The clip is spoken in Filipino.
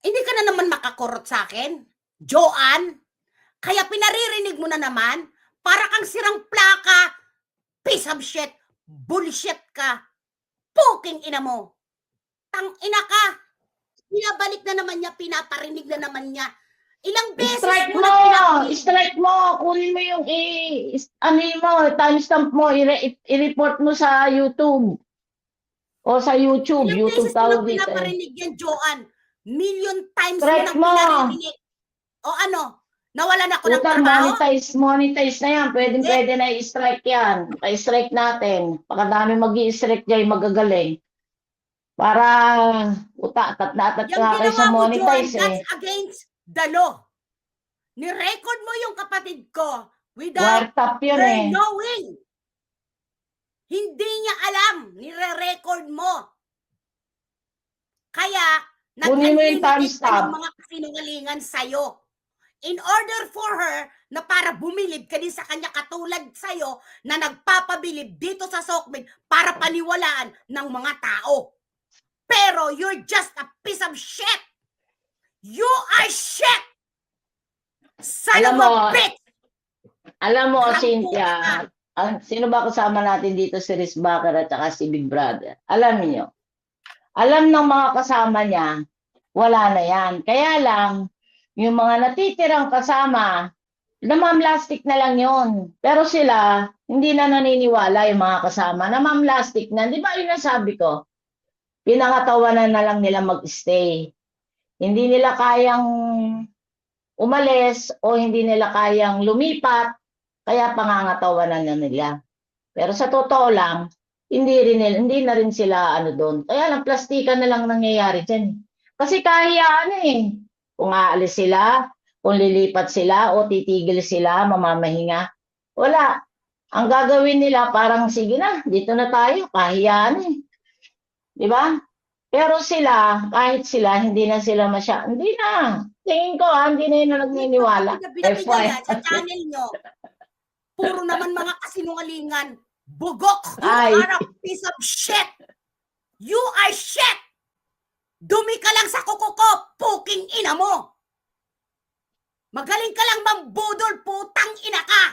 Hindi ka na naman makakurot sa akin, Joanne. Kaya pinaririnig mo na naman, para kang sirang plaka, piece of shit, bullshit ka, puking ina mo. Tang ina ka. Pinabalik na naman niya, pinaparinig na naman niya. Ilang beses Strike mo mo! na pinaparinig. Strike mo! Kunin mo yung ano mo, timestamp mo, i-report mo sa YouTube. O sa YouTube. Ilang YouTube beses mo na tawag dito eh. pinaparinig yan, Joanne. Million times mo Strike nang mo! pinaririnig. O ano? Nawalan ako ng Utang, trabaho? monetize na yan. Pwede Hindi. na i-strike yan. Pa-strike natin. Pakadami mag-i-strike dyan, magagaling. Para, tat na Yung kayo ginawa sa mo, Joanne, monetize eh. that's against the law. Ni-record mo yung kapatid ko without Wiretap yun her eh. knowing. Hindi niya alam. Nire-record mo. Kaya, Kunin mo yung nag-unlimited ka ng timestamp. mga kasinungalingan sa'yo. In order for her na para bumilib ka din sa kanya katulad sa'yo na nagpapabilib dito sa Sokmed para paniwalaan ng mga tao. Pero you're just a piece of shit. You are shit. Son of a bitch. Alam mo, Karang Cynthia, sino ba kasama natin dito si Riz Bakar at saka si Big Brother? Alam niyo, alam ng mga kasama niya, wala na yan. Kaya lang, yung mga natitirang kasama, namamlastik na lang yon. Pero sila, hindi na naniniwala yung mga kasama. Namamlastik na. Di ba yun ang sabi ko? Pinangatawanan na lang nila mag-stay. Hindi nila kayang umalis o hindi nila kayang lumipat, kaya pangangatawanan na nila. Pero sa totoo lang, hindi na rin sila ano doon. Kaya lang plastikan na lang nangyayari diyan. Kasi kahiyaan eh. Kung aalis sila, kung lilipat sila o titigil sila, mamamahinga. Wala. Ang gagawin nila parang sige na, dito na tayo, kahiyaan eh. 'Di ba? Pero sila, kahit sila, hindi na sila hindi na. Tingin ko, hindi na yun na nagniniwala. Bida-bida yan sa channel nyo. Puro naman mga kasinungalingan. Bugok. You are a piece of shit. You are shit. Dumi ka lang sa kuko ko, puking ina mo. Magaling ka lang mambudol, putang ina ka.